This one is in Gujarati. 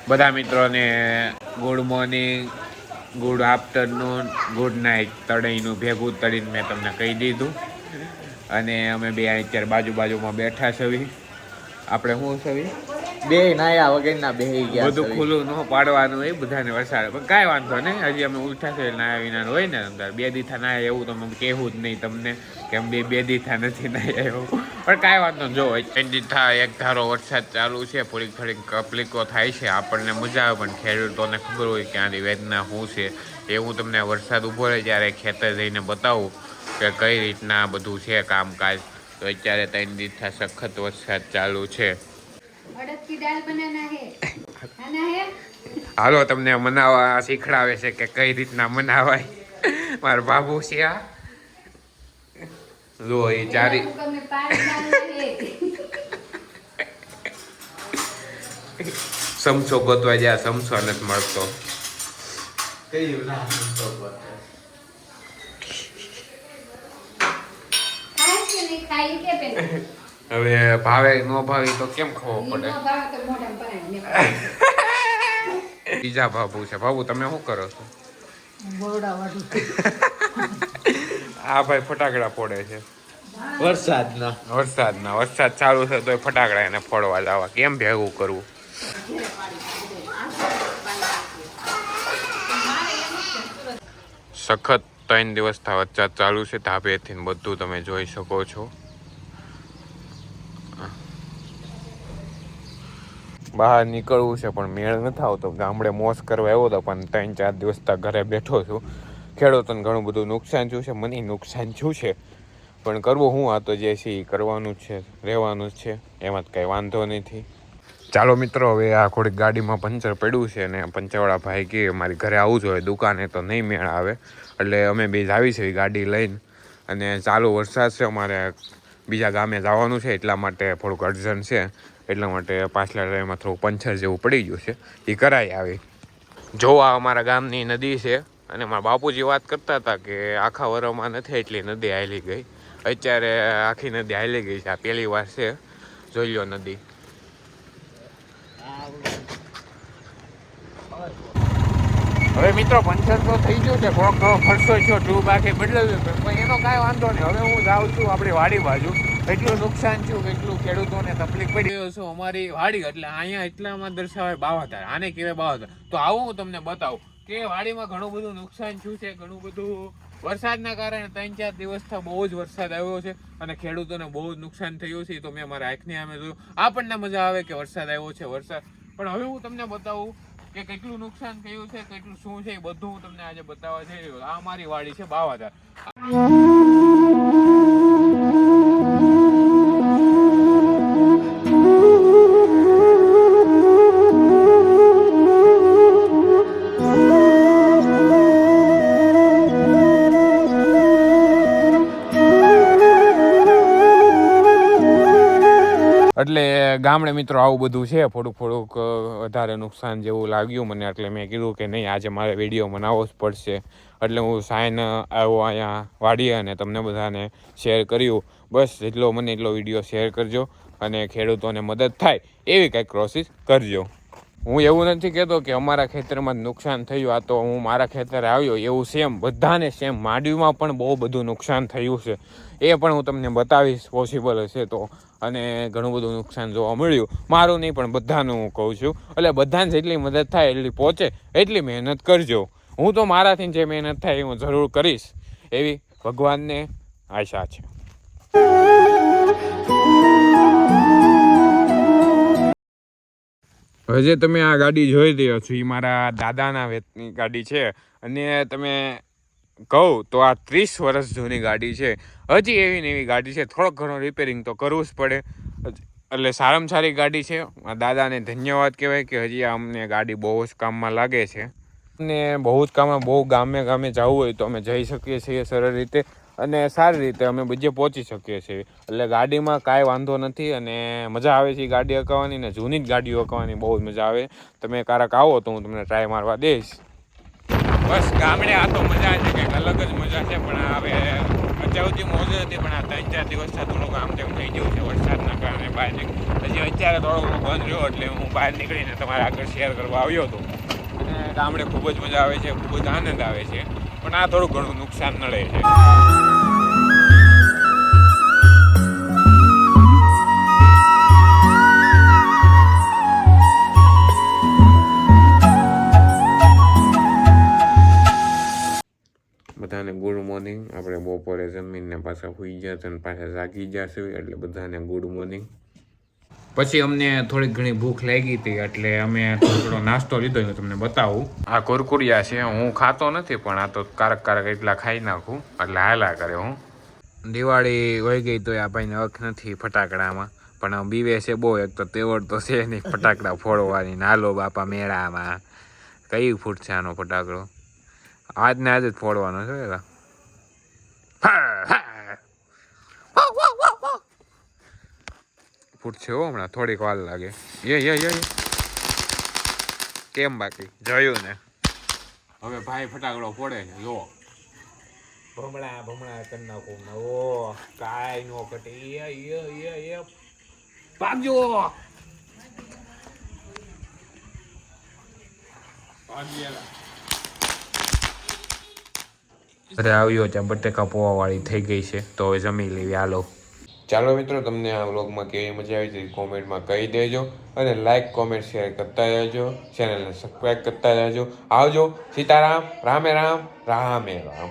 બધા મિત્રોને good morning, good afternoon, good night તળીનું ભેગું તળીને મેં તમને કહી દીધું. અને અમે બે અત્યારે બાજુમાં બેઠા છવી. આપણે શું છવી બે નાયા વગરના બે ગયા બધું ખુલ્લું ન પાડવાનું હોય બધાને વરસાદ, પણ કાંઈ વાંધો નહીં. હજી અમે ઉઠા છે નાયા વિના હોય ને અંદર બે દીથા નાયા એવું તમે કહેવું જ નહીં તમને કે અમે બે દીથા નથી નાયા એવું, પણ કાંઈ વાંધો જો દીથા એક ધારો વરસાદ ચાલુ છે. થોડીક તકલીફો થાય છે, આપણને મજા આવે પણ ખેડૂતોને ખબર હોય કે આની વેદના શું છે. એ હું તમને વરસાદ ઊભો રહે ત્યારે ખેતર જઈને બતાવું કે કઈ રીતના બધું છે કામકાજ. તો અત્યારે 3 દીથા સખત વરસાદ ચાલુ છે. હાલો તમને મનાવવા શીખડાવે છે કે કઈ રીતના મનાવાય. મારા બાબુ છે આ જો એ ચારી સમસો ગોતવા જ્યાં સમસો નથી મળતો. હવે ભાવે ન ભાવે તો કેમ ખબર પડે. બીજા બાબુ છે. બાબુ તમે શું કરો છો? આ ભાઈ ફટાકડા ફોડે છે વરસાદ ચાલુ છે તો ફટાકડા એને ફોડવા જવા. કેમ ભેગું કરવું? સખત 3 દિવસથી વરસાદ ચાલુ છે. ધાબેથી બધું તમે જોઈ શકો છો. બહાર નીકળવું છે પણ મેળ નથી આવતો. ગામડે મોજ કરવા આવ્યો હતો પણ 3-4 દિવસથી ઘરે બેઠો છું. ખેડૂતોને ઘણું બધું નુકસાન થયું છે, મને નુકસાન થયું છે, પણ કરવું હું આ તો જે છે એ કરવાનું જ છે, રહેવાનું જ છે, એમાં જ કંઈ વાંધો નથી. ચાલો મિત્રો, હવે આ થોડીક ગાડીમાં પંચર પડ્યું છે અને પંચરવાળા ભાઈ કે મારી ઘરે આવવું જોઈએ, દુકાને તો નહીં મેળ આવે. એટલે અમે બે આવી છે ગાડી લઈને. અને ચાલુ વરસાદ છે, અમારે બીજા ગામે જવાનું છે એટલા માટે થોડુંક અર્જન્ટ છે. એટલા માટે પાછલા ટાઈમમાં થોડું પંચર જેવું પડી ગયું છે, એ કરાવી આવી. જો આ અમારા ગામની નદી છે અને મારા બાપુજી વાત કરતા હતા કે આખા વરમાં નથી એટલી નદી હાલી ગઈ. અત્યારે આખી નદી હાલી ગઈ છે. આ પહેલી વાર છે, જોઈ લો નદી. હવે મિત્રો પંચર તો થઈ ગયું છે, થોડોક ખર્ચો થયો, ટ્યુબ આખી બદલાવ્યું પણ એનો કાંઈ વાંધો નહીં. હવે હું જાઉં છું આપણી વાડી બાજુ. એટલું નુકસાન થયું, કેટલું ખેડૂતોને તકલીફ પડી ગયો છું અમારી વાડી. એટલે અહીંયા એટલામાં દર્શાવે બાવાધાર, આને કહેવાય બાવાધાર. તો આવું હું તમને બતાવું કે વાડીમાં ઘણું બધું નુકસાન થયું છે. ઘણું બધું વરસાદના કારણે 3-4 દિવસથી બહુ જ વરસાદ આવ્યો છે અને ખેડૂતોને બહુ જ નુકસાન થયું છે. તો મેં મારા આંખની સામે જોયું. આપણને મજા આવે કે વરસાદ આવ્યો છે વરસાદ, પણ હવે હું તમને બતાવું કે કેટલું નુકસાન થયું છે, કેટલું શું છે, એ બધું હું તમને આજે બતાવવા જઈ રહ્યો. આ મારી વાડી છે બાવાધાર. એટલે ગામડે મિત્રો આવું બધું છે, થોડુંક વધારે નુકસાન જેવું લાગ્યું મને. એટલે મેં કીધું કે નહીં, આજે મારે વિડીયો બનાવવો જ પડશે. એટલે હું સાઈન આવ્યો અહીંયા વાડીએ અને તમને બધાને શેર કર્યું. બસ જેટલો મને એટલો વિડીયો શેર કરજો અને ખેડૂતોને મદદ થાય એવી કંઈક કોશિશ કરજો. હું એવું નથી કહેતો કે અમારા ખેતરમાં જ નુકસાન થયું. આ તો હું મારા ખેતરે આવ્યો એવું સેમ બધાને સેમ માંડવીમાં પણ બહુ બધું નુકસાન થયું છે. એ પણ હું તમને બતાવીશ પોસિબલ હશે તો. અને ઘણું બધું નુકસાન જોવા મળ્યું. મારું નહીં પણ બધાનું હું કહું છું. એટલે બધાને જેટલી મદદ થાય એટલી પહોંચે એટલી મહેનત કરજો. હું તો મારાથી જે મહેનત થાય એ હું જરૂર કરીશ એવી ભગવાનને આશા છે. હવે જે તમે આ ગાડી જોઈ રહ્યો છો એ મારા દાદાના વેતની ગાડી છે. અને તમે કહું તો આ 30 વર્ષ જૂની ગાડી છે. હજી એવી ને એવી ગાડી છે. થોડોક ઘણો રિપેરિંગ તો કરવું જ પડે. એટલે સારામાં સારી ગાડી છે. દાદાને ધન્યવાદ કહેવાય કે હજી અમને ગાડી બહુ જ કામમાં લાગે છે. અને બહુ જ કામમાં બહુ ગામે જવું હોય તો અમે જઈ શકીએ છીએ સરળ રીતે અને સારી રીતે અમે બીજે પહોંચી શકીએ છીએ. એટલે ગાડીમાં કાંઈ વાંધો નથી અને મજા આવે છે ગાડી હકાવવાની. ને જૂની જ ગાડીઓ હકાવવાની બહુ જ મજા આવે. તમે ક્યારેક આવો તો હું તમને ટ્રાય મારવા દઈશ. બસ ગામડે આ તો મજા છે, કંઈક અલગ જ મજા છે. પણ હવે અત્યાર સુધી મોજ હતી, પણ આ 3-4 દિવસથી થોડુંક આમ તેમ થઈ ગયું છે વરસાદના કારણે બહાર હજી અત્યારે થોડો ઘણો બંધ રહ્યો, એટલે હું બહાર નીકળીને તમારા આગળ શેર કરવા આવ્યો હતો. અને ગામડે ખૂબ જ મજા આવે છે, ખૂબ જ આનંદ આવે છે, પણ આ થોડું ઘણું નુકસાન નડે છે. બધાને ગુડ મોર્નિંગ. આપણે બપોરે જમીનને પાછા સુઈ ગયા અને પાછા જાગી ગયા છે, એટલે બધાને ગુડ મોર્નિંગ. પછી અમને થોડીક ઘણી ભૂખ લાગી હતી, એટલે અમે થોડો નાસ્તો લીધો. હું તમને બતાવું. આ કુરકુરિયા છે, હું ખાતો નથી, પણ આ તો કારક કારક એટલા ખાઈ નાખું, એટલે હાલા કરે. હું દિવાળી વહી ગઈ તો આ ભાઈને હક નથી ફટાકડામાં, પણ બીવે છે બહુ. એક તો તેવડ તો છે નહીં ફટાકડા ફોડવાની. નાલો બાપા મેળામાં કઈ ફૂટશે આનો ફટાકડો? આજ ને આજ જ ફોડવાનો છે. ફૂટશે હો હમણાં, થોડીક વાર લાગે. કેમ બાકી જોયું ને? હવે ભાઈ ફટાકડો ફોડે છે, જો ભમણા ભમણા કરી નાખું. ઓ કાંઈ નો ઘટે. ભાગજો. ઘરે આવ્યો ત્યાં બટેકા પૌવા વાળી થઈ ગઈ છે, તો હવે જમી લેવી. હાલો. ચાલો મિત્રો, તમને આ વ્લોગમાં કેવી મજા આવી છે કોમેન્ટમાં કહી દેજો, અને લાઈક કોમેન્ટ શેર કરતા રહેજો, ચેનલને સબસ્ક્રાઈબ કરતા રહેજો. આવજો. સીતારામ. રામે રામ. રામે રામ.